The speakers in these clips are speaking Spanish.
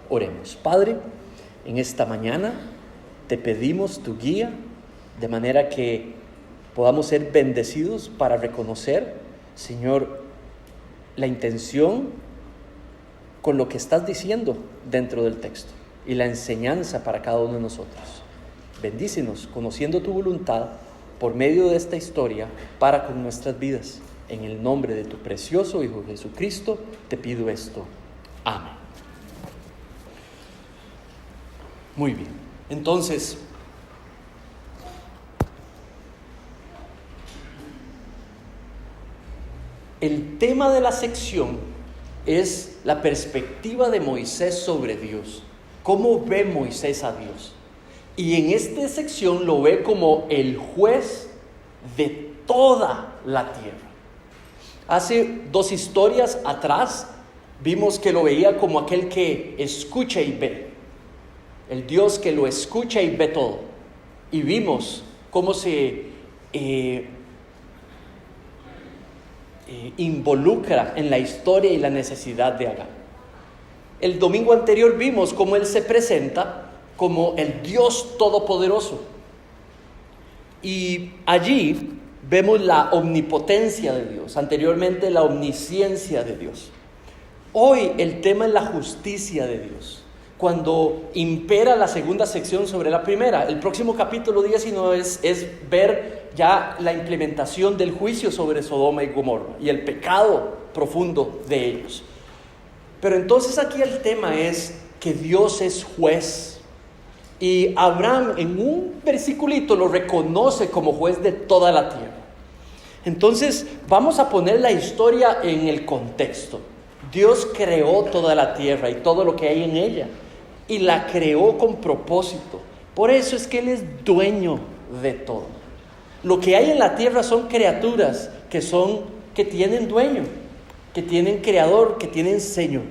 Oremos. Padre, en esta mañana te pedimos tu guía, de manera que podamos ser bendecidos para reconocer, Señor, la intención con lo que estás diciendo dentro del texto y la enseñanza para cada uno de nosotros. Bendícenos, conociendo tu voluntad por medio de esta historia para con nuestras vidas. En el nombre de tu precioso Hijo Jesucristo te pido esto. Amén. Muy bien. Entonces, el tema de la sección es la perspectiva de Moisés sobre Dios. ¿Cómo ve Moisés a Dios? Y en esta sección lo ve como el juez de toda la tierra. Hace 2 historias atrás vimos que lo veía como aquel que escucha y ve. El Dios que lo escucha y ve todo. Y vimos cómo se involucra en la historia y la necesidad de Agar. El domingo anterior vimos cómo Él se presenta como el Dios Todopoderoso. Y allí vemos la omnipotencia de Dios, anteriormente la omnisciencia de Dios. Hoy el tema es la justicia de Dios, cuando impera la segunda sección sobre la primera. El próximo capítulo 19 es ver ya la implementación del juicio sobre Sodoma y Gomorra y el pecado profundo de ellos. Pero entonces aquí el tema es que Dios es juez. Y Abraham en un versiculito lo reconoce como juez de toda la tierra. Entonces vamos a poner la historia en el contexto. Dios creó toda la tierra y todo lo que hay en ella, y la creó con propósito. Por eso es que Él es dueño de todo. Lo que hay en la tierra son criaturas que tienen dueño, que tienen creador, que tienen señor.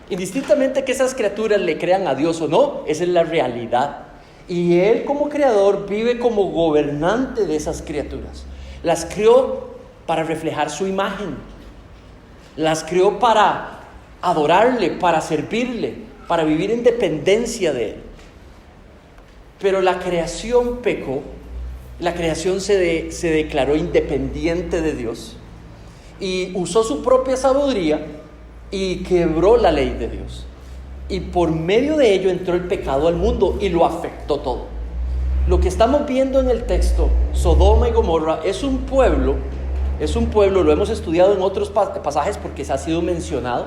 Indistintamente que esas criaturas le crean a Dios o no, esa es la realidad. Y Él como creador vive como gobernante de esas criaturas. Las creó para reflejar su imagen. Las creó para adorarle, para servirle, para vivir en dependencia de Él. Pero la creación pecó. La creación se declaró independiente de Dios y usó su propia sabiduría y quebró la ley de Dios. Y por medio de ello entró el pecado al mundo y lo afectó todo. Lo que estamos viendo en el texto, Sodoma y Gomorra, es un pueblo, lo hemos estudiado en otros pasajes porque se ha sido mencionado.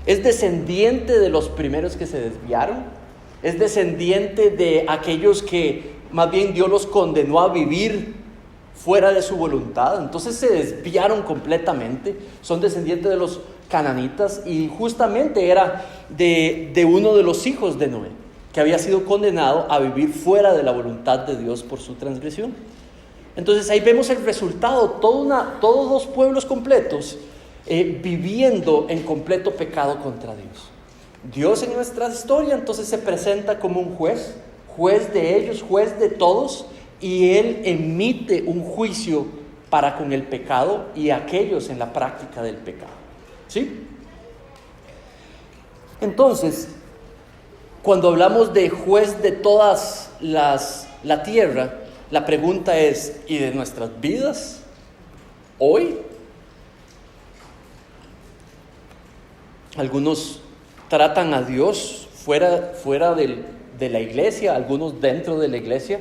Es descendiente de los primeros que se desviaron, es descendiente de aquellos que más bien Dios los condenó a vivir fuera de su voluntad, entonces se desviaron completamente. Son descendientes de los cananitas y justamente era de uno de los hijos de Noé, que había sido condenado a vivir fuera de la voluntad de Dios por su transgresión. Entonces ahí vemos el resultado, todos 2 pueblos completos viviendo en completo pecado contra Dios. Dios en nuestra historia entonces se presenta como un juez de ellos, juez de todos, y Él emite un juicio para con el pecado y aquellos en la práctica del pecado. ¿Sí? Entonces, cuando hablamos de juez de todas la tierra, la pregunta es, ¿y de nuestras vidas hoy? Algunos tratan a Dios fuera de la iglesia, algunos dentro de la iglesia,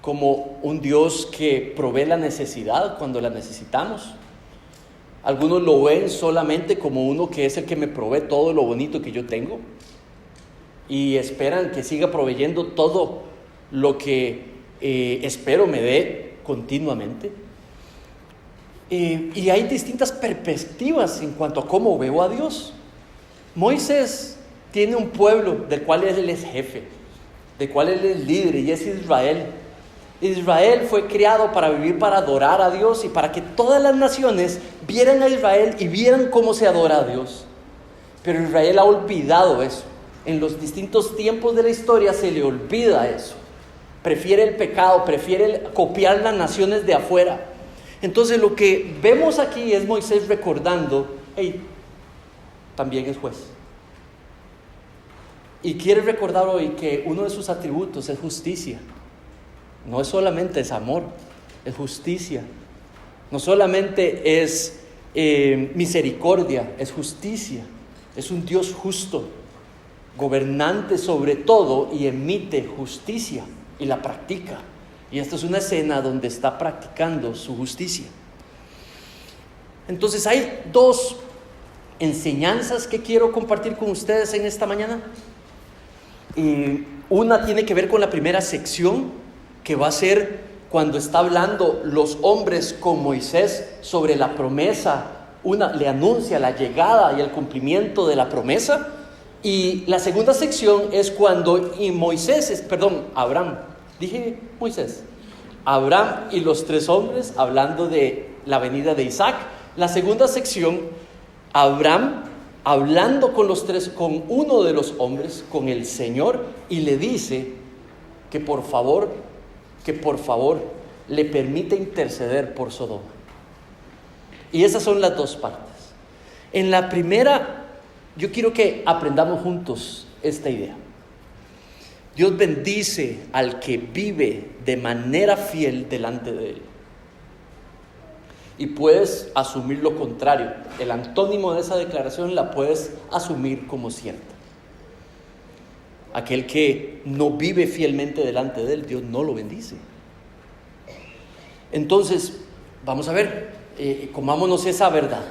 como un Dios que provee la necesidad cuando la necesitamos. Algunos lo ven solamente como uno que es el que me provee todo lo bonito que yo tengo y esperan que siga proveyendo todo lo que espero me dé continuamente. Y hay distintas perspectivas en cuanto a cómo veo a Dios. Moisés tiene un pueblo del cual él es jefe, del cual él es líder, y es Israel. Israel fue creado para vivir, para adorar a Dios y para que todas las naciones vieran a Israel y vieran cómo se adora a Dios. Pero Israel ha olvidado eso. En los distintos tiempos de la historia se le olvida eso. Prefiere el pecado, prefiere copiar las naciones de afuera. Entonces lo que vemos aquí es Moisés recordando, hey, también es juez. y quiere recordar hoy que uno de sus atributos es justicia. No es solamente es amor, es justicia. No solamente es misericordia, es justicia. Es un Dios justo, gobernante sobre todo, y emite justicia y la practica. Y esta es una escena donde está practicando su justicia. Entonces hay dos enseñanzas que quiero compartir con ustedes en esta mañana. Una tiene que ver con la primera sección, que va a ser cuando está hablando los hombres con Moisés sobre la promesa. Le anuncia la llegada y el cumplimiento de la promesa. Y la segunda sección es cuando Abraham, dije Moisés, Abraham y los tres hombres, hablando de la venida de Isaac. La segunda sección, Abraham hablando con uno de los hombres, con el Señor, y le dice que por favor le permite interceder por Sodoma. Y esas son las dos partes. En la primera, yo quiero que aprendamos juntos esta idea. Dios bendice al que vive de manera fiel delante de Él. Y puedes asumir lo contrario. El antónimo de esa declaración la puedes asumir como cierta. Aquel que no vive fielmente delante de Él, Dios no lo bendice. Entonces, vamos a ver, comámonos esa verdad.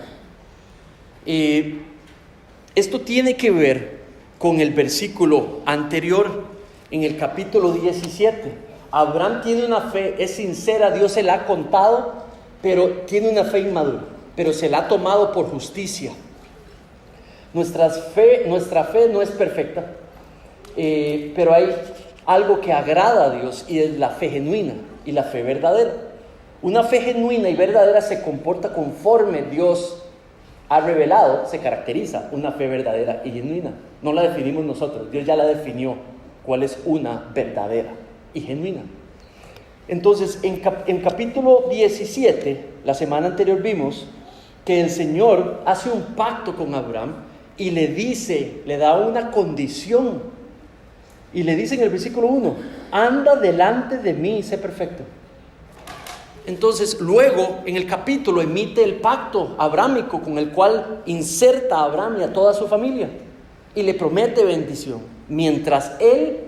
Esto tiene que ver con el versículo anterior, en el capítulo 17. Abraham tiene una fe, es sincera, Dios se la ha contado, pero tiene una fe inmadura, pero se la ha tomado por justicia. Nuestra fe no es perfecta, pero hay algo que agrada a Dios, y es la fe genuina y la fe verdadera. Una fe genuina y verdadera se comporta conforme Dios ha revelado, se caracteriza una fe verdadera y genuina. No la definimos nosotros, Dios ya la definió cuál es una verdadera y genuina. Entonces, en capítulo 17, la semana anterior vimos que el Señor hace un pacto con Abraham y le da una condición. Y le dice en el versículo 1, anda delante de mí y sé perfecto. Entonces, luego, en el capítulo, emite el pacto abrámico con el cual inserta a Abraham y a toda su familia. Y le promete bendición, mientras él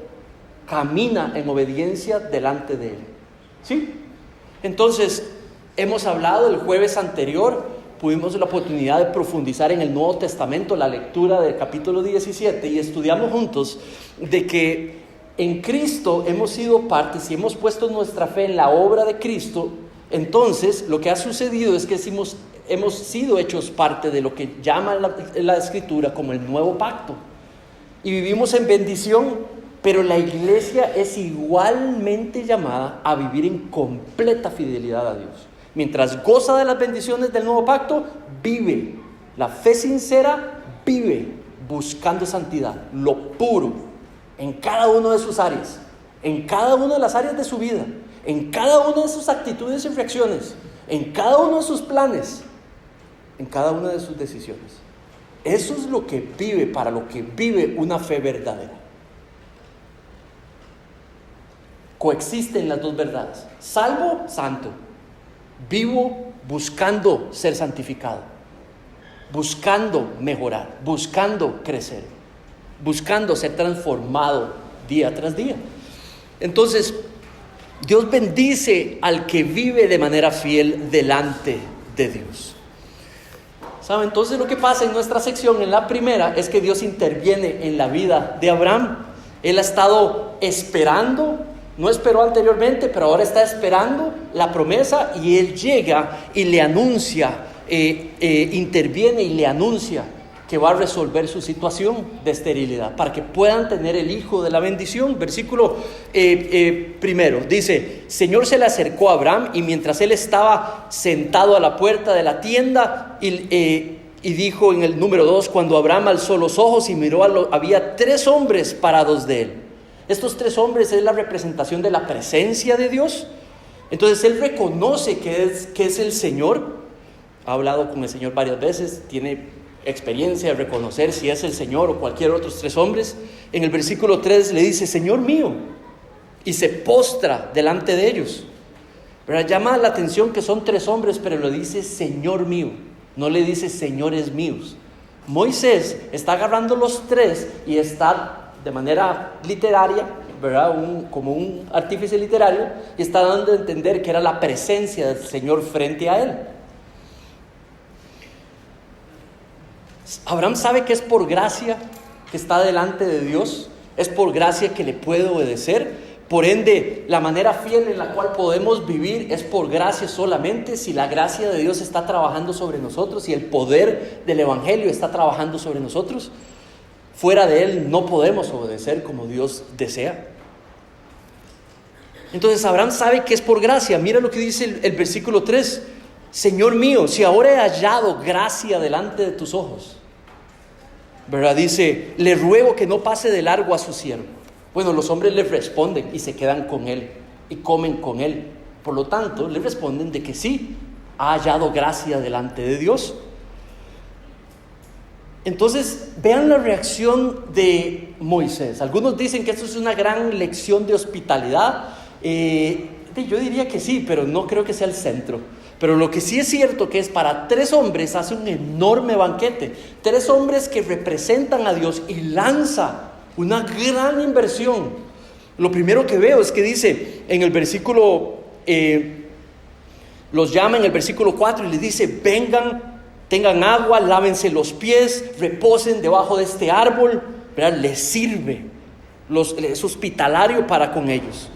camina en obediencia delante de él. ¿Sí? Entonces, hemos hablado el jueves anterior, tuvimos la oportunidad de profundizar en el Nuevo Testamento, la lectura del capítulo 17, y estudiamos juntos de que en Cristo hemos sido parte, si hemos puesto nuestra fe en la obra de Cristo, entonces lo que ha sucedido es que hemos sido hechos parte de lo que llama la Escritura como el nuevo pacto. Y vivimos en bendición, pero la iglesia es igualmente llamada a vivir en completa fidelidad a Dios. Mientras goza de las bendiciones del nuevo pacto, vive la fe sincera, vive buscando santidad, lo puro, en cada una de sus áreas, en cada una de las áreas de su vida, en cada una de sus actitudes y reacciones, en cada uno de sus planes, en cada una de sus decisiones. Eso es lo que vive, para lo que vive una fe verdadera. Coexisten las dos verdades: salvo, santo; vivo, buscando ser santificado, buscando mejorar, buscando crecer, buscando ser transformado día tras día. Entonces, Dios bendice al que vive de manera fiel delante de Dios. ¿Saben? Entonces, lo que pasa en nuestra sección, en la primera, es que Dios interviene en la vida de Abraham. Él ha estado esperando, no esperó anteriormente, pero ahora está esperando la promesa, y Él llega y le anuncia, interviene y le anuncia que va a resolver su situación de esterilidad para que puedan tener el hijo de la bendición. Versículo primero dice: Señor se le acercó a Abraham, y mientras él estaba sentado a la puerta de la tienda, y dijo en el número 2, cuando Abraham alzó los ojos y miró, había 3 hombres parados de él. Estos 3 hombres es la representación de la presencia de Dios. Entonces él reconoce que es el Señor. Ha hablado con el Señor varias veces, tiene experiencia de reconocer si es el Señor o cualquier otros 3 hombres, en el versículo 3 le dice, Señor mío, y se postra delante de ellos. Pero llama la atención que son 3 hombres, pero le dice Señor mío, no le dice señores míos. Moisés está agarrando los 3 y está de manera literaria, ¿verdad? Como un artífice literario, y está dando a entender que era la presencia del Señor frente a él. Abraham sabe que es por gracia que está delante de Dios, es por gracia que le puede obedecer. Por ende, la manera fiel en la cual podemos vivir es por gracia solamente. Si la gracia de Dios está trabajando sobre nosotros, si el poder del Evangelio está trabajando sobre nosotros, fuera de Él no podemos obedecer como Dios desea. Entonces Abraham sabe que es por gracia. Mira lo que dice el versículo 3. Señor mío, si ahora he hallado gracia delante de tus ojos, ¿verdad? Dice, le ruego que no pase de largo a su siervo. Bueno, los hombres le responden y se quedan con él y comen con él. Por lo tanto, le responden de que sí, ha hallado gracia delante de Dios. Entonces, vean la reacción de Moisés. Algunos dicen que esto es una gran lección de hospitalidad. Yo diría que sí, pero no creo que sea el centro. Pero lo que sí es cierto que es para 3 hombres hace un enorme banquete. 3 hombres que representan a Dios y lanza una gran inversión. Lo primero que veo es que dice en el versículo, los llama en el versículo 4 y les dice, vengan, tengan agua, lávense los pies, reposen debajo de este árbol, ¿verdad? Les sirve, es hospitalario para con ellos.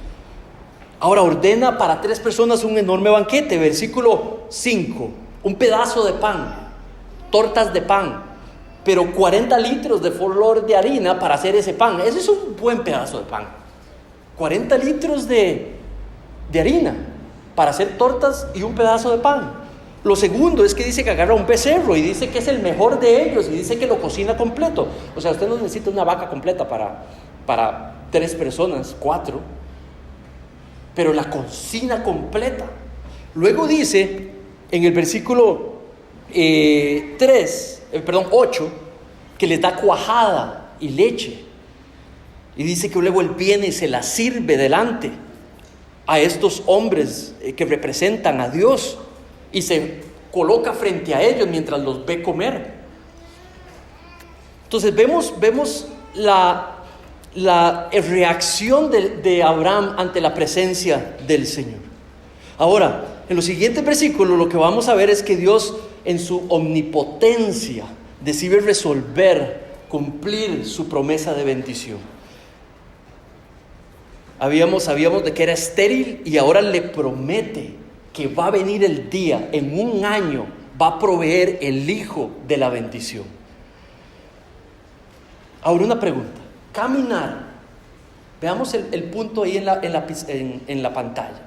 Ahora ordena para 3 personas un enorme banquete. Versículo 5, un pedazo de pan, tortas de pan, pero 40 litros de flor de harina para hacer ese pan. Ese es un buen pedazo de pan. 40 litros de harina para hacer tortas y un pedazo de pan. Lo segundo es que dice que agarra un becerro y dice que es el mejor de ellos y dice que lo cocina completo. O sea, usted no necesita una vaca completa para 3 personas, 4, pero la cocina completa. Luego dice en el versículo 8, que les da cuajada y leche. Y dice que luego él viene y se la sirve delante a estos hombres que representan a Dios y se coloca frente a ellos mientras los ve comer. Entonces vemos la reacción de Abraham ante la presencia del Señor. Ahora, en los siguientes versículos lo que vamos a ver es que Dios en su omnipotencia decide resolver, cumplir su promesa de bendición. Sabíamos de que era estéril y ahora le promete que va a venir el día, en un año va a proveer el hijo de la bendición. Ahora una pregunta, caminar, veamos el punto ahí en la pantalla.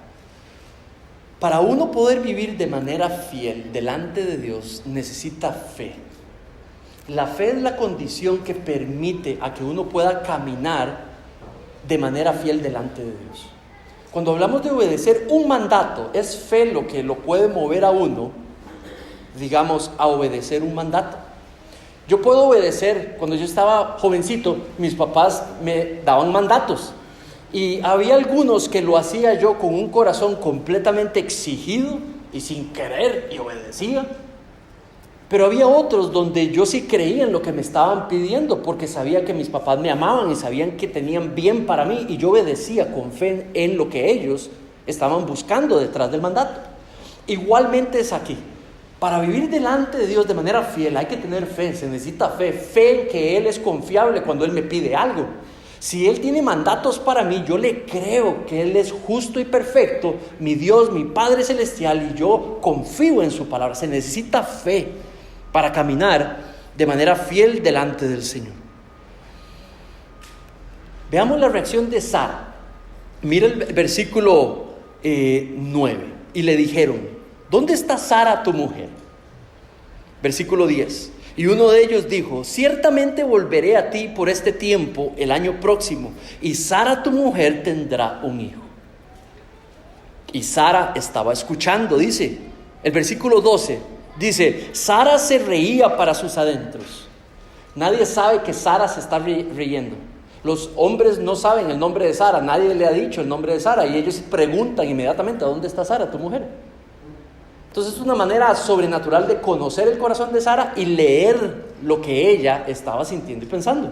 Para uno poder vivir de manera fiel delante de Dios necesita fe. La fe es la condición que permite a que uno pueda caminar de manera fiel delante de Dios. Cuando hablamos de obedecer un mandato, es fe lo que lo puede mover a uno, digamos, a obedecer un mandato. Yo puedo obedecer, cuando yo estaba jovencito, mis papás me daban mandatos. Y había algunos que lo hacía yo con un corazón completamente exigido y sin querer y obedecía. Pero había otros donde yo sí creía en lo que me estaban pidiendo porque sabía que mis papás me amaban y sabían que tenían bien para mí y yo obedecía con fe en lo que ellos estaban buscando detrás del mandato. Igualmente es aquí. Para vivir delante de Dios de manera fiel hay que tener fe, se necesita fe en que Él es confiable cuando Él me pide algo. Si Él tiene mandatos para mí, yo le creo que Él es justo y perfecto, mi Dios, mi Padre Celestial, y yo confío en su palabra. Se necesita fe para caminar de manera fiel delante del Señor. Veamos la reacción de Sara. Mira el versículo 9. Y le dijeron, ¿dónde está Sara tu mujer? Versículo 10. Y uno de ellos dijo, ciertamente volveré a ti por este tiempo el año próximo, y Sara tu mujer tendrá un hijo. Y Sara estaba escuchando, dice el versículo 12, Dice, Sara se reía para sus adentros. Nadie sabe que Sara se está riendo. Los hombres no saben el nombre de Sara, nadie le ha dicho el nombre de Sara, y ellos preguntan inmediatamente: ¿dónde está Sara, tu mujer? Entonces es una manera sobrenatural de conocer el corazón de Sara y leer lo que ella estaba sintiendo y pensando.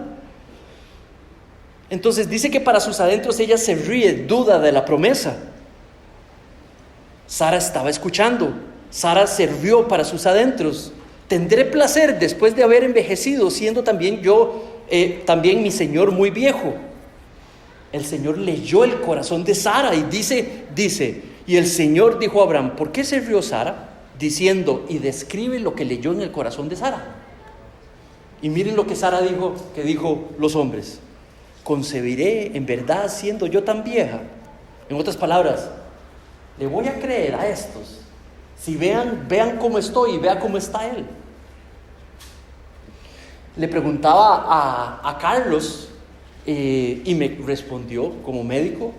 Entonces dice que para sus adentros ella se ríe, duda de la promesa. Sara estaba escuchando. Sara se rió para sus adentros. Tendré placer después de haber envejecido, siendo también yo, también mi Señor muy viejo. El Señor leyó el corazón de Sara y dice, y el Señor dijo a Abraham: ¿por qué se rió Sara? Diciendo, y describe lo que leyó en el corazón de Sara. Y miren lo que Sara dijo, que dijo los hombres: concebiré en verdad siendo yo tan vieja. En otras palabras, le voy a creer a estos. Si vean cómo estoy y vean cómo está él. Le preguntaba a Carlos y me respondió como médico: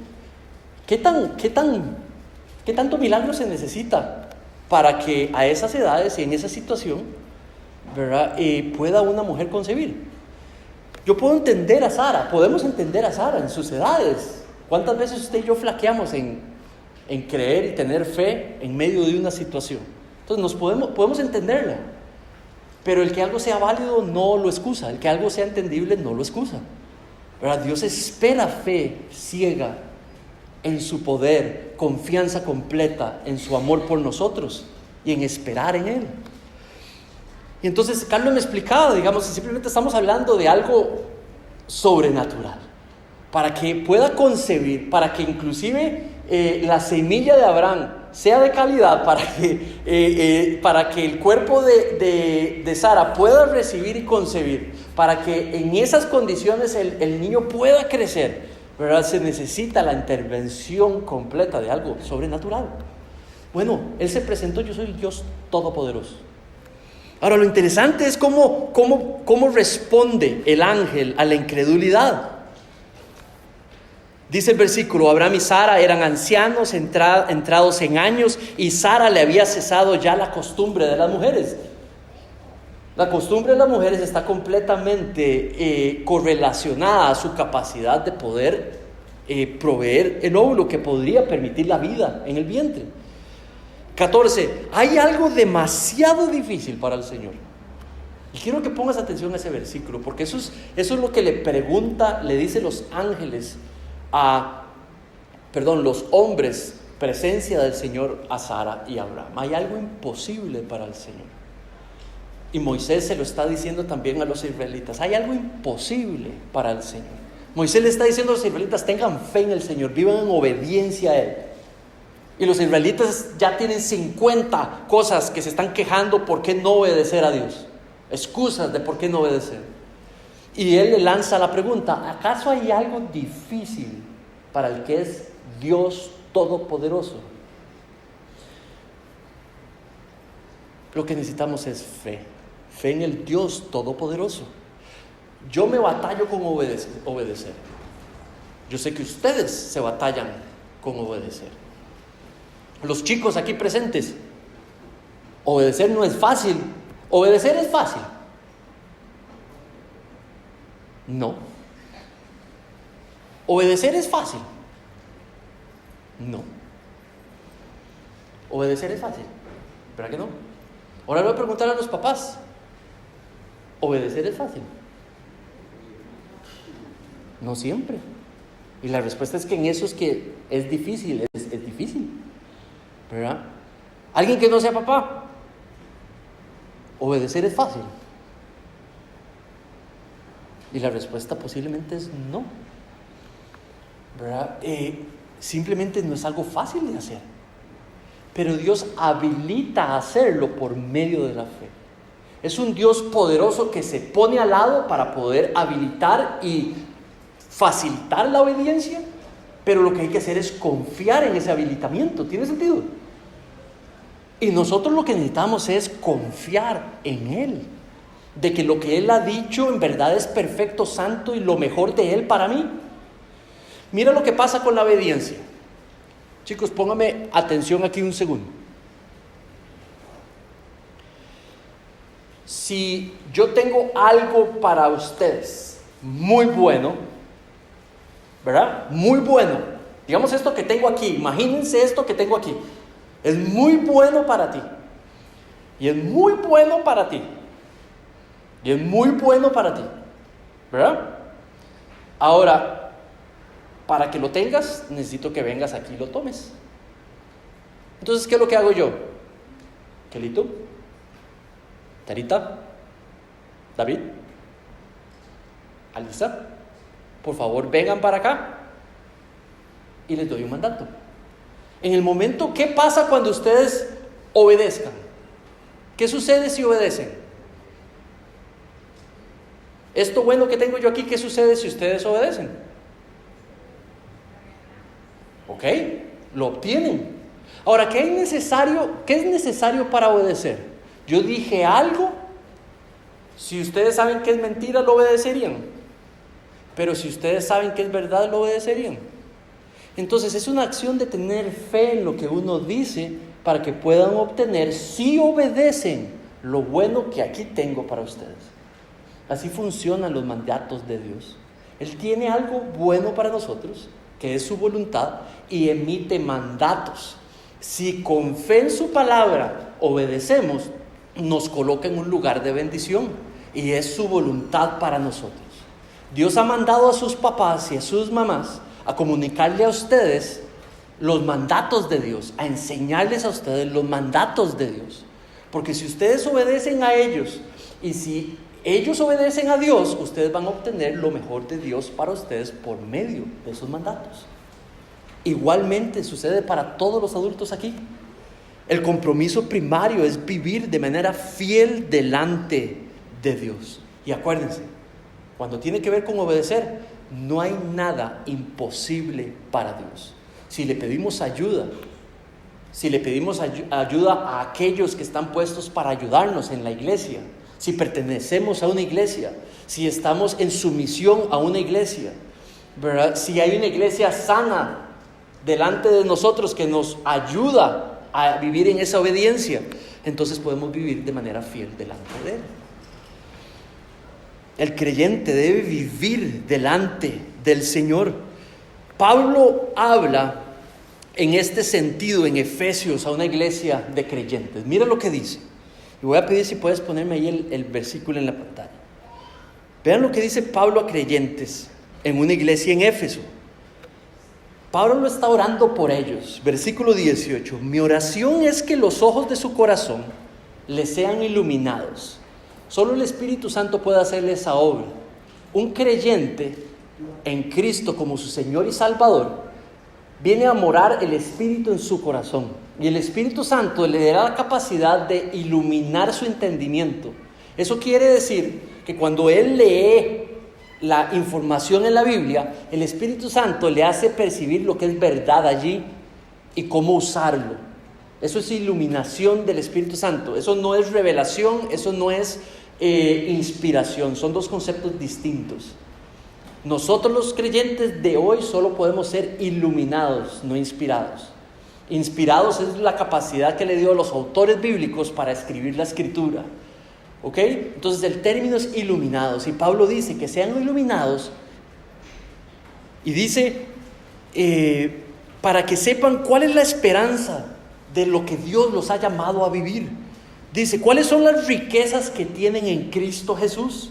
¿qué tanto milagro se necesita para que a esas edades y en esa situación, ¿verdad? Pueda una mujer concebir? Yo puedo entender a Sara, podemos entender a Sara en sus edades. ¿Cuántas veces usted y yo flaqueamos en creer y tener fe en medio de una situación? Entonces podemos entenderla, pero el que algo sea válido no lo excusa, el que algo sea entendible no lo excusa, ¿verdad? Dios espera fe ciega en su poder, confianza completa en su amor por nosotros y en esperar en Él. Y entonces Carlos me explicaba, digamos, simplemente estamos hablando de algo sobrenatural, para que pueda concebir, para que inclusive la semilla de Abraham sea de calidad, para que el cuerpo de Sara pueda recibir y concebir, para que en esas condiciones el niño pueda crecer, ¿verdad? Se necesita la intervención completa de algo sobrenatural. Bueno, Él se presentó: yo soy el Dios Todopoderoso. Ahora, lo interesante es cómo responde el ángel a la incredulidad. Dice el versículo: Abraham y Sara eran ancianos, entrados en años, y Sara le había cesado ya la costumbre de las mujeres. La costumbre de las mujeres está completamente correlacionada a su capacidad de poder proveer el óvulo que podría permitir la vida en el vientre. 14. Hay algo demasiado difícil para el Señor. Y quiero que pongas atención a ese versículo, porque eso es lo que le dice los ángeles los hombres, presencia del Señor, a Sara y a Abraham. Hay algo imposible para el Señor. Y Moisés se lo está diciendo también a los israelitas: hay algo imposible para el Señor. Moisés le está diciendo a los israelitas: tengan fe en el Señor, vivan en obediencia a Él. Y los israelitas ya tienen 50 cosas que se están quejando por qué no obedecer a Dios, excusas de por qué no obedecer. Y Él le lanza la pregunta: ¿acaso hay algo difícil para el que es Dios Todopoderoso? Lo que necesitamos es fe en el Dios Todopoderoso. Yo me batallo con obedecer. Yo sé que ustedes se batallan con obedecer. Los chicos aquí presentes, obedecer no es fácil. ¿Obedecer es fácil? No. ¿Obedecer es fácil? No. ¿Obedecer es fácil? ¿Verdad que no? Ahora le voy a preguntar a los papás: ¿obedecer es fácil? No siempre. Y la respuesta es que en eso es que es difícil, es difícil, ¿verdad? Alguien que no sea papá, ¿obedecer es fácil? Y la respuesta posiblemente es no, ¿verdad? Simplemente no es algo fácil de hacer, pero Dios habilita a hacerlo por medio de la fe. Es un Dios poderoso que se pone al lado para poder habilitar y facilitar la obediencia, pero lo que hay que hacer es confiar en ese habilitamiento. ¿Tiene sentido? Y nosotros lo que necesitamos es confiar en Él, de que lo que Él ha dicho en verdad es perfecto, santo y lo mejor de Él para mí. Mira lo que pasa con la obediencia. Chicos, póngame atención aquí un segundo. si yo tengo algo para ustedes muy bueno, ¿verdad? Muy bueno. Digamos esto que tengo aquí, imagínense esto que tengo aquí. Es muy bueno para ti. Y es muy bueno para ti. Y es muy bueno para ti. ¿Verdad? Ahora, para que lo tengas, necesito que vengas aquí y lo tomes. Entonces, ¿qué es lo que hago yo? Kelito, Tarita, David, Alisa, por favor vengan para acá y les doy un mandato. En el momento, ¿qué pasa cuando ustedes obedezcan? ¿Qué sucede si obedecen? Esto bueno que tengo yo aquí, ¿qué sucede si ustedes obedecen? ¿Ok? Lo obtienen. Ahora, ¿qué es necesario para obedecer? Yo dije algo, si ustedes saben que es mentira, lo obedecerían. Pero si ustedes saben que es verdad, lo obedecerían. Entonces es una acción de tener fe en lo que uno dice para que puedan obtener, si obedecen, lo bueno que aquí tengo para ustedes. Así funcionan los mandatos de Dios. Él tiene algo bueno para nosotros, que es su voluntad, y emite mandatos. Si con fe en su palabra obedecemos, nos coloca en un lugar de bendición, y es su voluntad para nosotros. Dios ha mandado a sus papás y a sus mamás a comunicarle a ustedes los mandatos de Dios, a enseñarles a ustedes los mandatos de Dios. Porque si ustedes obedecen a ellos, y si ellos obedecen a Dios, ustedes van a obtener lo mejor de Dios para ustedes por medio de esos mandatos. Igualmente sucede para todos los adultos aquí. El compromiso primario es vivir de manera fiel delante de Dios. Y acuérdense, cuando tiene que ver con obedecer, no hay nada imposible para Dios. Si le pedimos ayuda, ayuda a aquellos que están puestos para ayudarnos en la iglesia, si pertenecemos a una iglesia, si estamos en sumisión a una iglesia, ¿verdad? Si hay una iglesia sana delante de nosotros que nos ayuda a vivir en esa obediencia, entonces podemos vivir de manera fiel delante de Él. El creyente debe vivir delante del Señor. Pablo habla en este sentido en Efesios a una iglesia de creyentes. Mira lo que dice. Y voy a pedir si puedes ponerme ahí el versículo en la pantalla. Vean lo que dice Pablo a creyentes en una iglesia en Éfeso. Pablo lo está orando por ellos. Versículo 18. Mi oración es que los ojos de su corazón les sean iluminados. Solo el Espíritu Santo puede hacerle esa obra. Un creyente en Cristo como su Señor y Salvador viene a morar el Espíritu en su corazón. Y el Espíritu Santo le dará la capacidad de iluminar su entendimiento. Eso quiere decir que cuando él lee la información en la Biblia, el Espíritu Santo le hace percibir lo que es verdad allí y cómo usarlo. Eso es iluminación del Espíritu Santo. Eso no es revelación, eso no es inspiración. Son dos conceptos distintos. Nosotros los creyentes de hoy solo podemos ser iluminados, no inspirados. Inspirados es la capacidad que le dio a los autores bíblicos para escribir la Escritura. ¿Ok? Entonces el término es iluminados. Y Pablo dice que sean iluminados. Y dice, para que sepan cuál es la esperanza de lo que Dios los ha llamado a vivir. Dice, ¿cuáles son las riquezas que tienen en Cristo Jesús?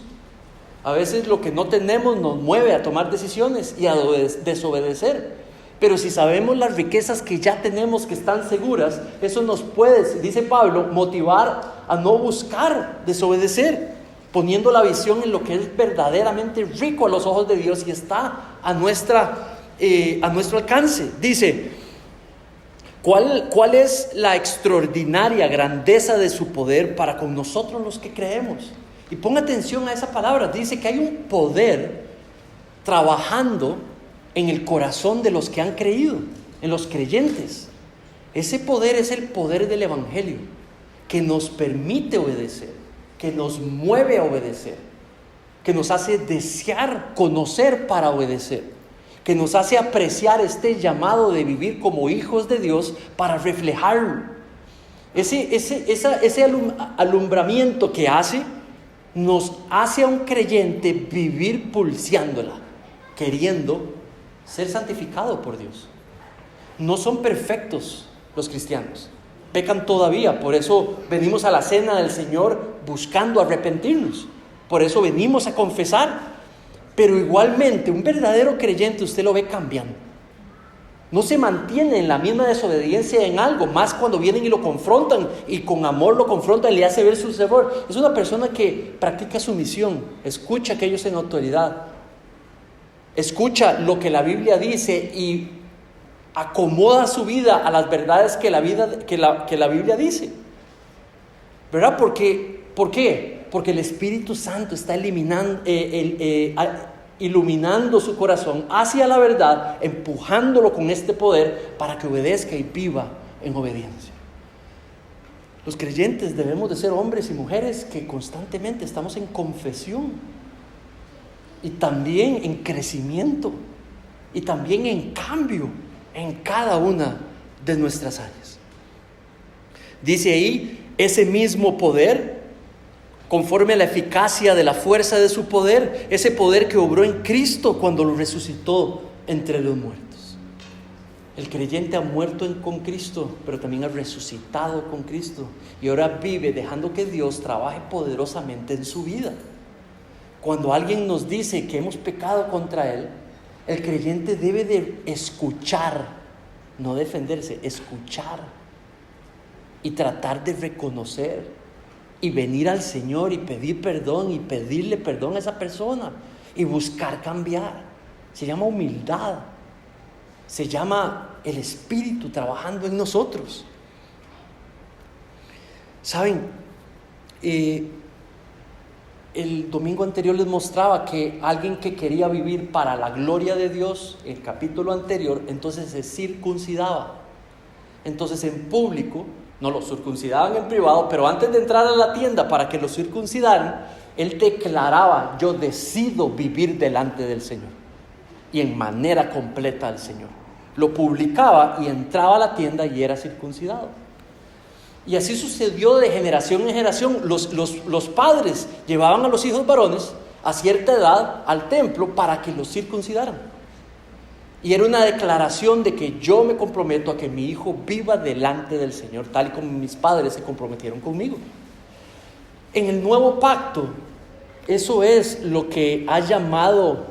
A veces lo que no tenemos nos mueve a tomar decisiones y a desobedecer. Pero si sabemos las riquezas que ya tenemos, que están seguras, eso nos puede, dice Pablo, motivar a no buscar desobedecer, poniendo la visión en lo que es verdaderamente rico a los ojos de Dios y está a nuestro alcance. Dice, ¿cuál es la extraordinaria grandeza de su poder para con nosotros los que creemos? Y ponga atención a esa palabra. Dice que hay un poder trabajando en el corazón de los que han creído, en los creyentes. Ese poder es el poder del Evangelio, que nos permite obedecer, que nos mueve a obedecer, que nos hace desear conocer para obedecer, que nos hace apreciar este llamado de vivir como hijos de Dios para reflejarlo. Ese alumbramiento que hace, nos hace a un creyente vivir pulseándola, queriendo ser santificado por Dios. No son perfectos los cristianos, pecan todavía, por eso venimos a la cena del Señor buscando arrepentirnos, por eso venimos a confesar, pero igualmente un verdadero creyente usted lo ve cambiando. No se mantiene en la misma desobediencia en algo, más cuando vienen y lo confrontan y con amor lo confrontan y le hace ver su error. Es una persona que practica sumisión, escucha a aquellos en autoridad, escucha lo que la Biblia dice y acomoda su vida a las verdades que la Biblia dice. ¿Verdad? ¿Por qué? Porque el Espíritu Santo está iluminando su corazón hacia la verdad, empujándolo con este poder para que obedezca y viva en obediencia. Los creyentes debemos de ser hombres y mujeres que constantemente estamos en confesión y también en crecimiento y también en cambio en cada una de nuestras áreas. Dice ahí, ese mismo poder, conforme a la eficacia de la fuerza de su poder, ese poder que obró en Cristo cuando lo resucitó entre los muertos. El creyente ha muerto con Cristo, pero también ha resucitado con Cristo y ahora vive dejando que Dios trabaje poderosamente en su vida. Cuando alguien nos dice que hemos pecado contra Él, el creyente debe de escuchar, no defenderse, escuchar y tratar de reconocer y venir al Señor y pedir perdón y pedirle perdón a esa persona y buscar cambiar. Se llama humildad, se llama el Espíritu trabajando en nosotros. ¿Saben? El domingo anterior les mostraba que alguien que quería vivir para la gloria de Dios, el capítulo anterior, entonces se circuncidaba. Entonces en público, no lo circuncidaban en privado, pero antes de entrar a la tienda para que lo circuncidaran, él declaraba: yo decido vivir delante del Señor y en manera completa al Señor. Lo publicaba y entraba a la tienda y era circuncidado. Y así sucedió de generación en generación. Los padres llevaban a los hijos varones a cierta edad al templo para que los circuncidaran. Y era una declaración de que yo me comprometo a que mi hijo viva delante del Señor, tal y como mis padres se comprometieron conmigo. En el nuevo pacto, eso es lo que ha llamado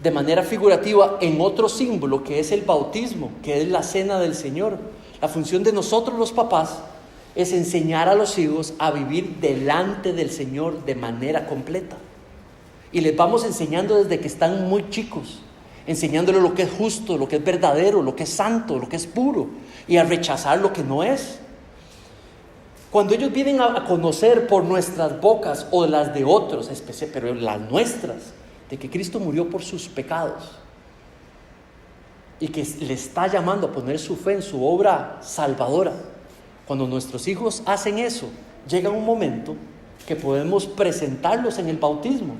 de manera figurativa en otro símbolo, que es el bautismo, que es la cena del Señor. La función de nosotros los papás es enseñar a los hijos a vivir delante del Señor de manera completa. Y les vamos enseñando desde que están muy chicos, enseñándoles lo que es justo, lo que es verdadero, lo que es santo, lo que es puro, y a rechazar lo que no es. Cuando ellos vienen a conocer por nuestras bocas o las de otros, pero las nuestras, de que Cristo murió por sus pecados y que le está llamando a poner su fe en su obra salvadora, cuando nuestros hijos hacen eso, llega un momento que podemos presentarlos en el bautismo,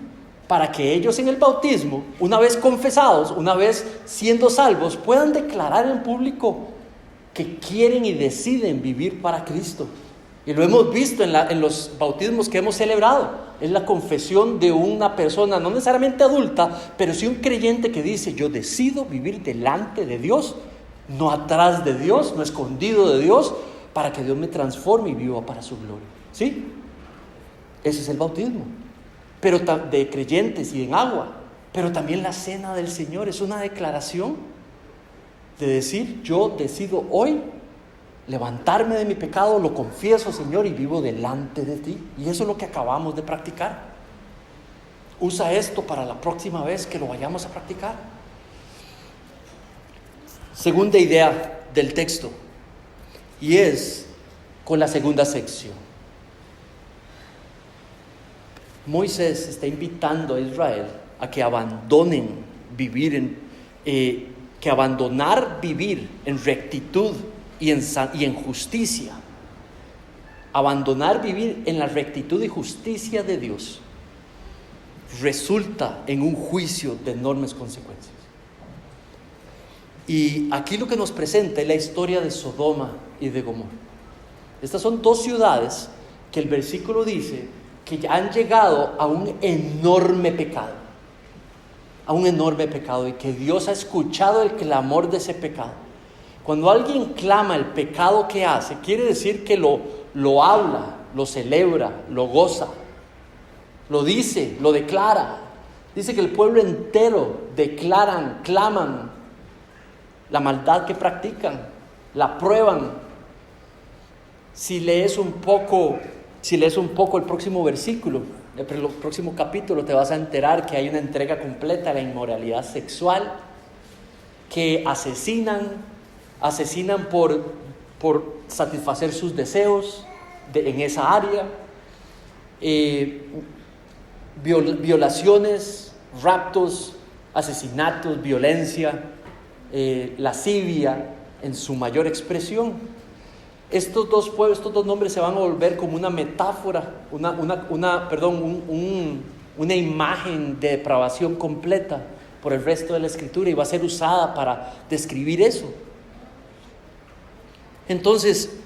para que ellos en el bautismo, una vez confesados, una vez siendo salvos, puedan declarar en público que quieren y deciden vivir para Cristo. Y lo hemos visto en los bautismos que hemos celebrado. Es la confesión de una persona, no necesariamente adulta, pero sí un creyente que dice: yo decido vivir delante de Dios, no atrás de Dios, no escondido de Dios, para que Dios me transforme y viva para su gloria. ¿Sí? Ese es el bautismo, pero de creyentes y en agua. Pero también la cena del Señor es una declaración de decir: yo decido hoy levantarme de mi pecado, lo confieso, Señor, y vivo delante de ti. Y eso es lo que acabamos de practicar. Usa esto para la próxima vez que lo vayamos a practicar. Segunda idea del texto, y es con la segunda sección. Moisés está invitando a Israel a que abandonen abandonar vivir en rectitud y en justicia. Abandonar vivir en la rectitud y justicia de Dios resulta en un juicio de enormes consecuencias. Y aquí lo que nos presenta es la historia de Sodoma y de Gomorra. Estas son dos ciudades que el versículo dice que ya han llegado a un enorme pecado. A un enorme pecado, y que Dios ha escuchado el clamor de ese pecado. Cuando alguien clama el pecado que hace, quiere decir que lo habla, lo celebra, lo goza, lo dice, lo declara. Dice que el pueblo entero declaran, claman la maldad que practican, la prueban. Si lees un poco el próximo versículo, el próximo capítulo, te vas a enterar que hay una entrega completa a la inmoralidad sexual, que asesinan por satisfacer sus deseos en esa área, violaciones, raptos, asesinatos, violencia, lascivia en su mayor expresión. Estos dos pueblos, estos dos nombres se van a volver como una metáfora, una imagen de depravación completa por el resto de la Escritura, y va a ser usada para describir eso. Entonces,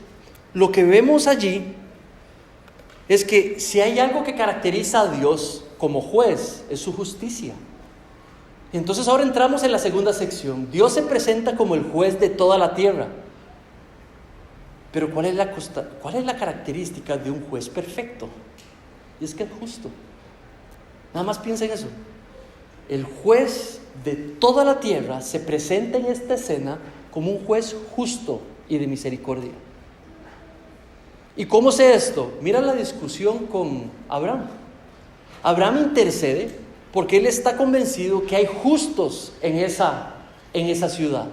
lo que vemos allí es que si hay algo que caracteriza a Dios como juez, es su justicia. Entonces ahora entramos en la segunda sección. Dios se presenta como el juez de toda la tierra. Pero ¿cuál es la característica de un juez perfecto? Y es que es justo. Nada más piensa en eso. El juez de toda la tierra se presenta en esta escena como un juez justo y de misericordia. ¿Y cómo sé esto? Mira la discusión con Abraham. Abraham intercede porque él está convencido que hay justos en esa ciudad.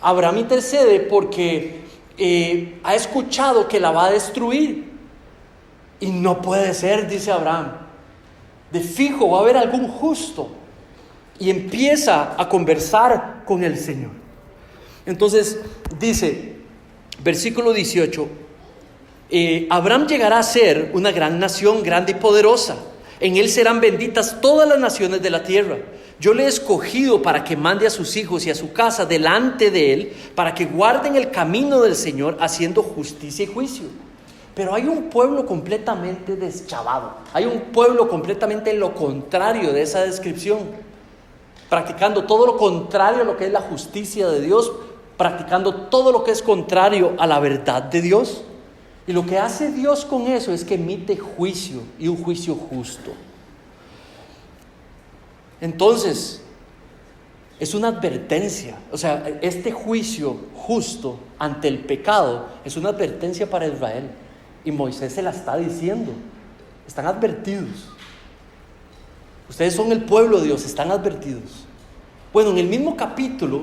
Abraham intercede porque ha escuchado que la va a destruir. Y no puede ser, dice Abraham. De fijo va a haber algún justo. Y empieza a conversar con el Señor. Entonces dice, versículo 18, Abraham llegará a ser una gran nación, grande y poderosa. En él serán benditas todas las naciones de la tierra. Yo le he escogido para que mande a sus hijos y a su casa delante de él, para que guarden el camino del Señor, haciendo justicia y juicio. Pero hay un pueblo completamente deschavado. Hay un pueblo completamente lo contrario de esa descripción, practicando todo lo contrario a lo que es la justicia de Dios, practicando todo lo que es contrario a la verdad de Dios. Y lo que hace Dios con eso es que emite juicio, y un juicio justo. Entonces, es una advertencia. O sea, este juicio justo ante el pecado es una advertencia para Israel. Y Moisés se la está diciendo. Están advertidos. Ustedes son el pueblo de Dios, están advertidos. Bueno, en el mismo capítulo,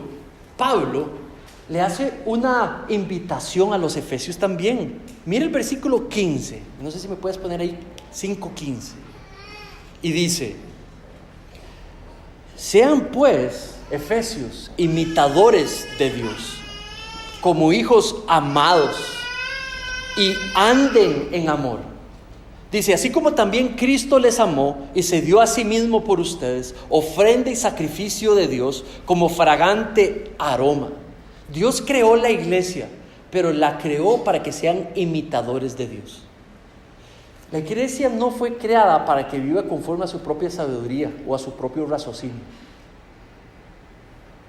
Pablo le hace una invitación a los efesios también. Mira el versículo 15. No sé si me puedes poner ahí 5:15. Y dice: sean pues, efesios, imitadores de Dios, como hijos amados, y anden en amor. Dice, así como también Cristo les amó y se dio a sí mismo por ustedes, ofrenda y sacrificio de Dios como fragante aroma. Dios creó la iglesia, pero la creó para que sean imitadores de Dios. La iglesia no fue creada para que viva conforme a su propia sabiduría o a su propio raciocinio.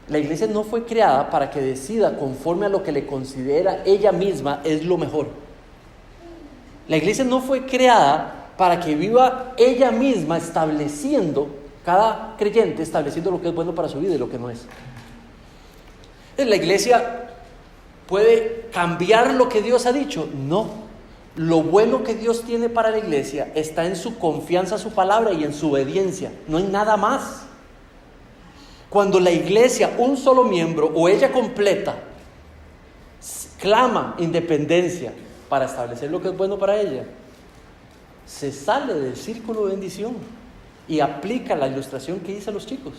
La iglesia no fue creada para que decida conforme a lo que le considera ella misma es lo mejor. La iglesia no fue creada para que viva ella misma estableciendo, cada creyente estableciendo lo que es bueno para su vida y lo que no es. ¿La iglesia puede cambiar lo que Dios ha dicho? No. Lo bueno que Dios tiene para la iglesia está en su confianza a su palabra y en su obediencia. No hay nada más. Cuando la iglesia, un solo miembro o ella completa, clama independencia para establecer lo que es bueno para ella, se sale del círculo de bendición y aplica la ilustración que hice a los chicos.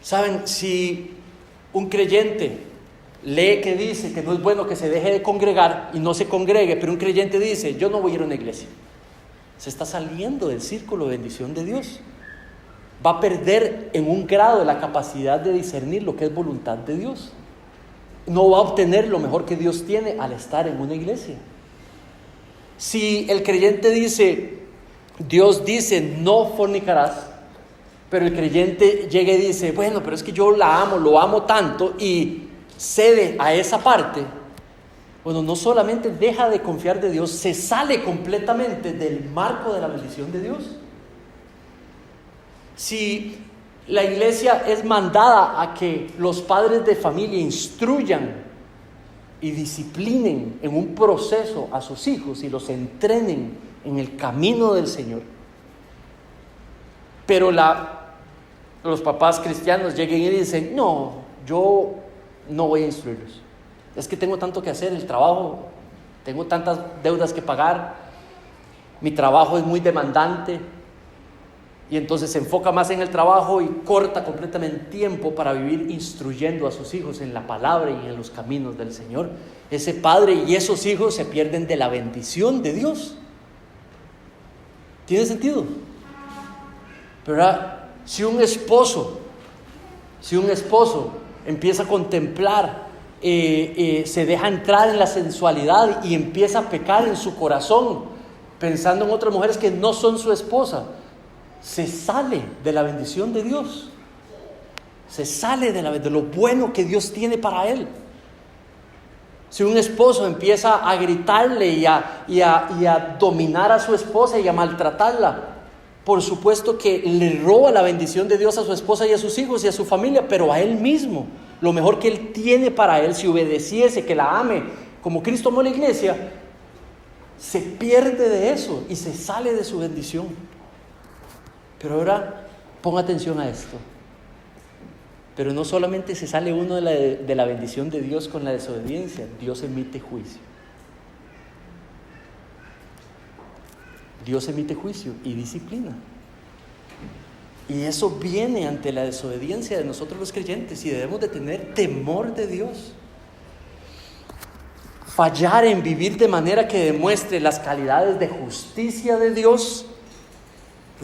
¿Saben? Si un creyente lee que dice que no es bueno que se deje de congregar y no se congregue, pero un creyente dice, yo no voy a ir a una iglesia, se está saliendo del círculo de bendición de Dios. Va a perder en un grado la capacidad de discernir lo que es voluntad de Dios. no va a obtener lo mejor que Dios tiene al estar en una iglesia. Si el creyente dice, Dios dice, no fornicarás, pero el creyente llega y dice, bueno, pero es que yo la amo, lo amo tanto, y cede a esa parte, bueno, no solamente deja de confiar de Dios, se sale completamente del marco de la bendición de Dios. Si la iglesia es mandada a que los padres de familia instruyan y disciplinen en un proceso a sus hijos y los entrenen en el camino del Señor, pero los papás cristianos lleguen y dicen, no, yo no voy a instruirlos, es que tengo tanto que hacer, el trabajo, tengo tantas deudas que pagar, mi trabajo es muy demandante, y entonces se enfoca más en el trabajo y corta completamente tiempo para vivir instruyendo a sus hijos en la palabra y en los caminos del Señor. Ese padre y esos hijos se pierden de la bendición de Dios. ¿Tiene sentido? Pero si un esposo empieza a contemplar, se deja entrar en la sensualidad y empieza a pecar en su corazón, pensando en otras mujeres que no son su esposa, se sale de la bendición de Dios, se sale de lo bueno que Dios tiene para él. Si un esposo empieza a gritarle y a dominar a su esposa y a maltratarla, por supuesto que le roba la bendición de Dios a su esposa y a sus hijos y a su familia, pero a él mismo, lo mejor que él tiene para él, si obedeciese, que la ame como Cristo amó a la iglesia, se pierde de eso y se sale de su bendición. Pero ahora ponga atención a esto. Pero no solamente se sale uno de la bendición de Dios con la desobediencia, Dios emite juicio. Dios emite juicio y disciplina. Y eso viene ante la desobediencia de nosotros los creyentes, y debemos de tener temor de Dios. Fallar en vivir de manera que demuestre las calidades de justicia de Dios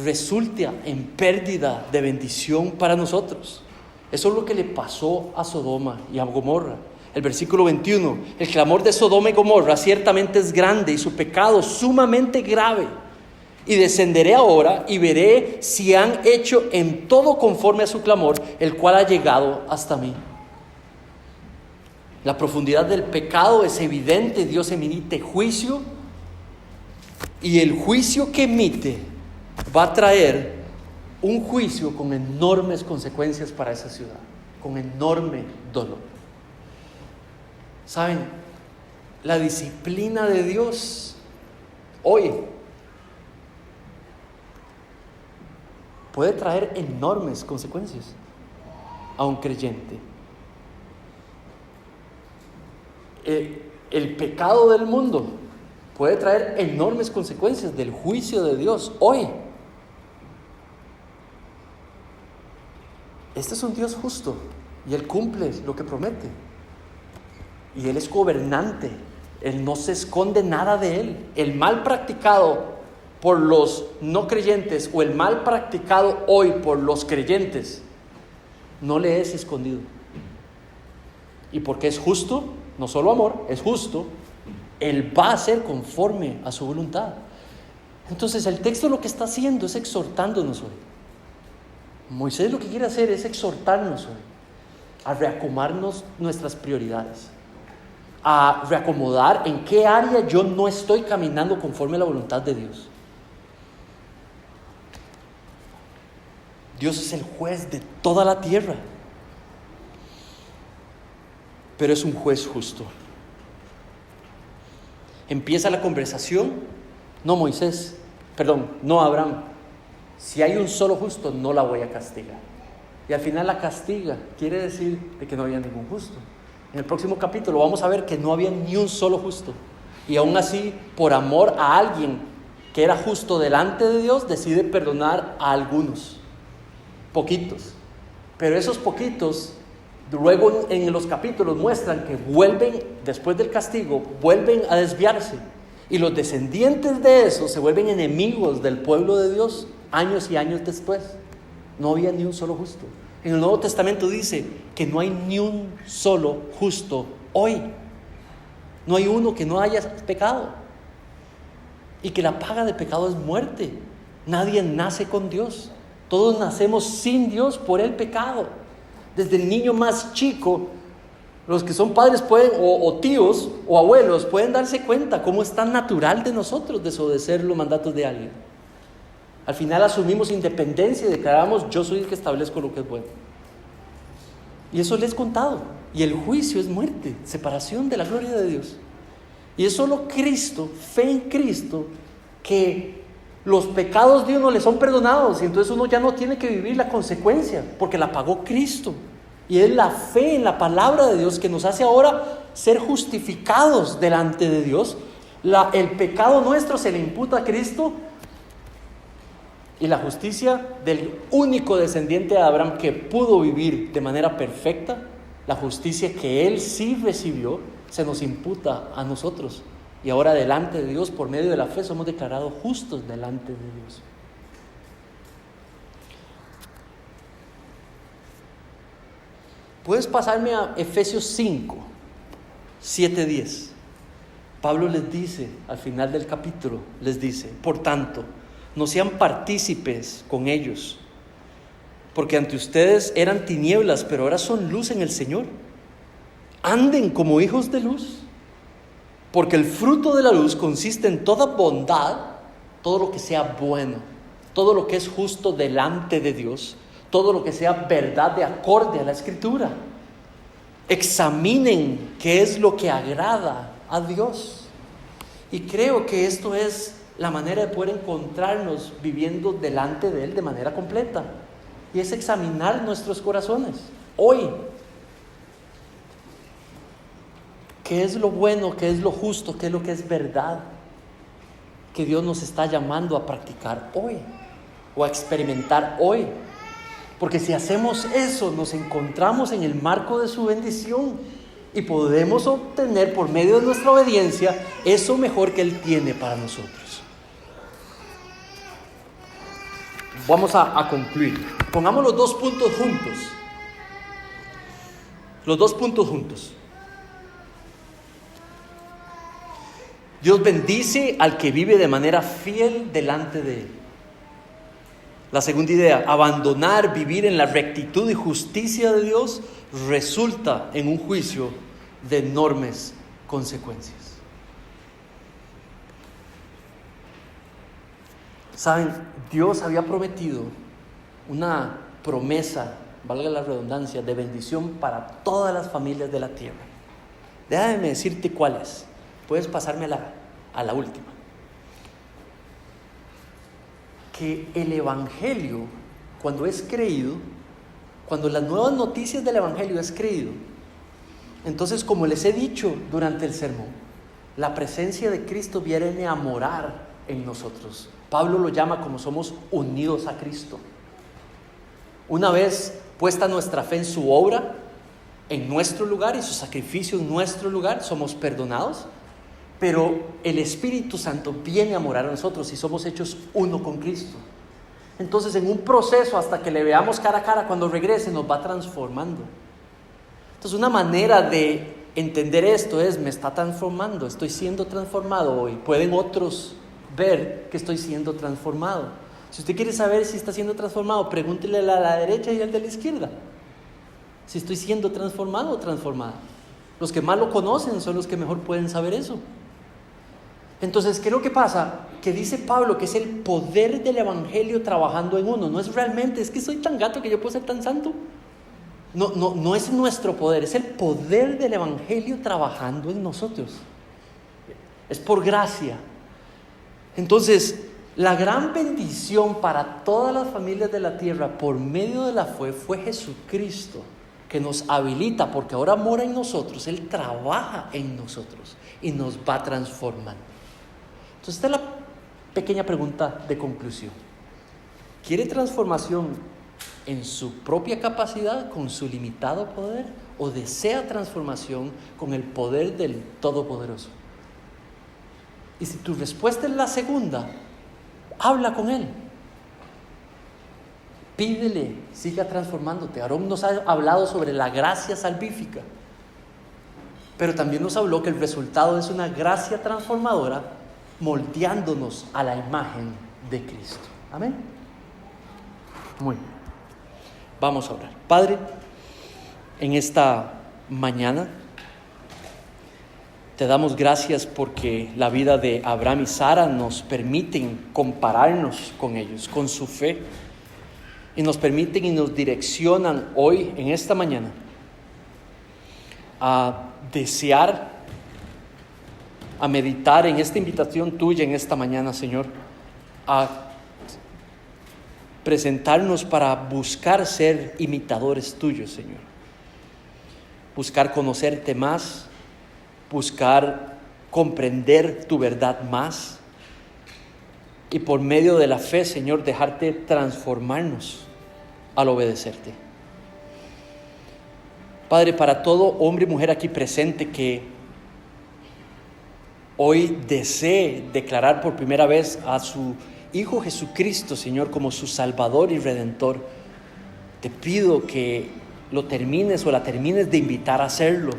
resulta en pérdida de bendición para nosotros. Eso es lo que le pasó a Sodoma y a Gomorra. El versículo 21, el clamor de Sodoma y Gomorra ciertamente es grande y su pecado sumamente grave. Y descenderé ahora y veré si han hecho en todo conforme a su clamor, el cual ha llegado hasta mí. La profundidad del pecado es evidente. Dios emite juicio, y el juicio que emite va a traer un juicio con enormes consecuencias para esa ciudad, con enorme dolor. ¿Saben? La disciplina de Dios hoy puede traer enormes consecuencias a un creyente. El pecado del mundo puede traer enormes consecuencias del juicio de Dios hoy. Este es un Dios justo y Él cumple lo que promete. Y Él es gobernante. Él no se esconde nada de Él. El mal practicado por los no creyentes o el mal practicado hoy por los creyentes no le es escondido. Y porque es justo, no solo amor, es justo, Él va a ser conforme a su voluntad. Entonces el texto lo que está haciendo es exhortándonos hoy. Moisés lo que quiere hacer es exhortarnos hoy a reacomodarnos nuestras prioridades, a reacomodar en qué área yo no estoy caminando conforme a la voluntad de Dios. Dios es el juez de toda la tierra, pero es un juez justo. Empieza la conversación, no Abraham. Si hay un solo justo, no la voy a castigar. Y al final la castiga, quiere decir de que no había ningún justo. En el próximo capítulo vamos a ver que no había ni un solo justo. Y aún así, por amor a alguien que era justo delante de Dios, decide perdonar a algunos, poquitos. Pero esos poquitos, luego en los capítulos muestran que vuelven, después del castigo, vuelven a desviarse. Y los descendientes de esos se vuelven enemigos del pueblo de Dios años y años después. No había ni un solo justo. En el Nuevo Testamento dice que no hay ni un solo justo hoy. No hay uno que no haya pecado. Y que la paga de pecado es muerte. Nadie nace con Dios. Todos nacemos sin Dios por el pecado. Desde el niño más chico, los que son padres pueden, o tíos o abuelos, pueden darse cuenta cómo es tan natural de nosotros desobedecer los mandatos de alguien. Al final asumimos independencia y declaramos: yo soy el que establezco lo que es bueno. Y eso les he contado. Y el juicio es muerte, separación de la gloria de Dios. Y es solo Cristo, fe en Cristo, que los pecados de uno le son perdonados. Y entonces uno ya no tiene que vivir la consecuencia, porque la pagó Cristo. Y es la fe en la palabra de Dios que nos hace ahora ser justificados delante de Dios. El pecado nuestro se le imputa a Cristo. Y la justicia del único descendiente de Abraham que pudo vivir de manera perfecta, la justicia que él sí recibió, se nos imputa a nosotros. Y ahora delante de Dios, por medio de la fe, somos declarados justos delante de Dios. Puedes pasarme a Efesios 5, 7-10. Pablo les dice, al final del capítulo, les dice: por tanto, no sean partícipes con ellos, porque ante ustedes eran tinieblas, pero ahora son luz en el Señor. Anden como hijos de luz, porque el fruto de la luz consiste en toda bondad, todo lo que sea bueno, todo lo que es justo delante de Dios, todo lo que sea verdad de acorde a la Escritura. Examinen qué es lo que agrada a Dios. Y creo que esto es la manera de poder encontrarnos viviendo delante de Él de manera completa. Y es examinar nuestros corazones hoy. ¿Qué es lo bueno? ¿Qué es lo justo? ¿Qué es lo que es verdad? Que Dios nos está llamando a practicar hoy o a experimentar hoy. Porque si hacemos eso, nos encontramos en el marco de su bendición y podemos obtener por medio de nuestra obediencia eso mejor que Él tiene para nosotros. Vamos a concluir. Pongamos los dos puntos juntos. Los dos puntos juntos. Dios bendice al que vive de manera fiel delante de Él. La segunda idea: abandonar vivir en la rectitud y justicia de Dios resulta en un juicio de enormes consecuencias. Saben, Dios había prometido una promesa, valga la redundancia, de bendición para todas las familias de la tierra. Déjame decirte cuál es. Puedes pasarme a la última. Que el Evangelio, cuando es creído, cuando las nuevas noticias del Evangelio es creído, entonces, como les he dicho durante el sermón, la presencia de Cristo viene a morar en nosotros. Pablo lo llama como somos unidos a Cristo. Una vez puesta nuestra fe en su obra, en nuestro lugar, y su sacrificio en nuestro lugar, somos perdonados. Pero el Espíritu Santo viene a morar a nosotros y somos hechos uno con Cristo. Entonces, en un proceso hasta que le veamos cara a cara, cuando regrese nos va transformando. Entonces, una manera de entender esto es: me está transformando, estoy siendo transformado hoy. Pueden otros ver que estoy siendo transformado. Si usted quiere saber si está siendo transformado, pregúntele a la derecha y al de la izquierda si estoy siendo transformado o transformada. Los que más lo conocen son los que mejor pueden saber eso. Entonces, ¿qué es lo que pasa? Que dice Pablo que es el poder del Evangelio trabajando en uno. No es realmente, es que soy tan gato que yo puedo ser tan santo. No es nuestro poder, es el poder del Evangelio trabajando en nosotros. Es por gracia. Entonces, la gran bendición para todas las familias de la tierra por medio de la fe fue Jesucristo, que nos habilita, porque ahora mora en nosotros, Él trabaja en nosotros y nos va transformando. Entonces, esta es la pequeña pregunta de conclusión. ¿Quiere transformación en su propia capacidad, con su limitado poder, o desea transformación con el poder del Todopoderoso? Y si tu respuesta es la segunda, habla con Él. Pídele, siga transformándote. Aarón nos ha hablado sobre la gracia salvífica, pero también nos habló que el resultado es una gracia transformadora moldeándonos a la imagen de Cristo. Amén. Muy bien. Vamos a orar. Padre, en esta mañana te damos gracias porque la vida de Abraham y Sara nos permiten compararnos con ellos, con su fe, y nos permiten y nos direccionan hoy, en esta mañana, a desear, a meditar en esta invitación tuya en esta mañana, Señor, a presentarnos para buscar ser imitadores tuyos, Señor. Buscar conocerte más, buscar comprender tu verdad más, y por medio de la fe, Señor, dejarte transformarnos al obedecerte. Padre, para todo hombre y mujer aquí presente que hoy desee declarar por primera vez a su Hijo Jesucristo, Señor, como su Salvador y Redentor, te pido que lo termines o la termines de invitar a hacerlo.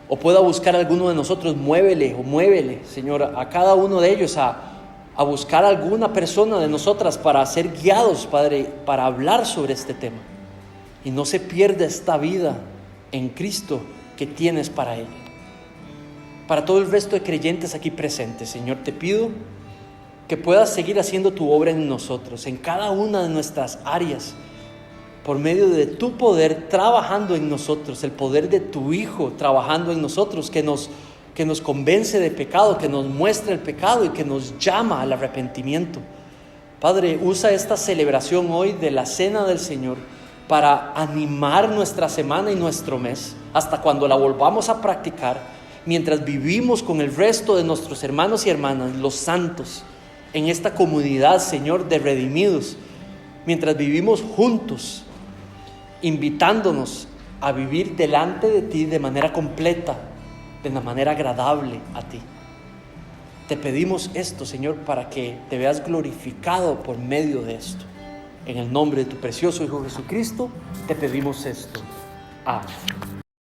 O pueda buscar a alguno de nosotros, muévele, Señor, a cada uno de ellos a buscar a alguna persona de nosotras para ser guiados, Padre, para hablar sobre este tema. Y no se pierda esta vida en Cristo que tienes para ella. Para todo el resto de creyentes aquí presentes, Señor, te pido que puedas seguir haciendo tu obra en nosotros, en cada una de nuestras áreas, por medio de tu poder trabajando en nosotros, el poder de tu Hijo trabajando en nosotros, que nos convence de pecado, que nos muestra el pecado y que nos llama al arrepentimiento. Padre, usa esta celebración hoy de la Cena del Señor para animar nuestra semana y nuestro mes, hasta cuando la volvamos a practicar, mientras vivimos con el resto de nuestros hermanos y hermanas, los santos, en esta comunidad, Señor, de redimidos, mientras vivimos juntos, invitándonos a vivir delante de ti de manera completa, de una manera agradable a ti. Te pedimos esto, Señor, para que te veas glorificado por medio de esto. En el nombre de tu precioso Hijo Jesucristo, te pedimos esto. Amén.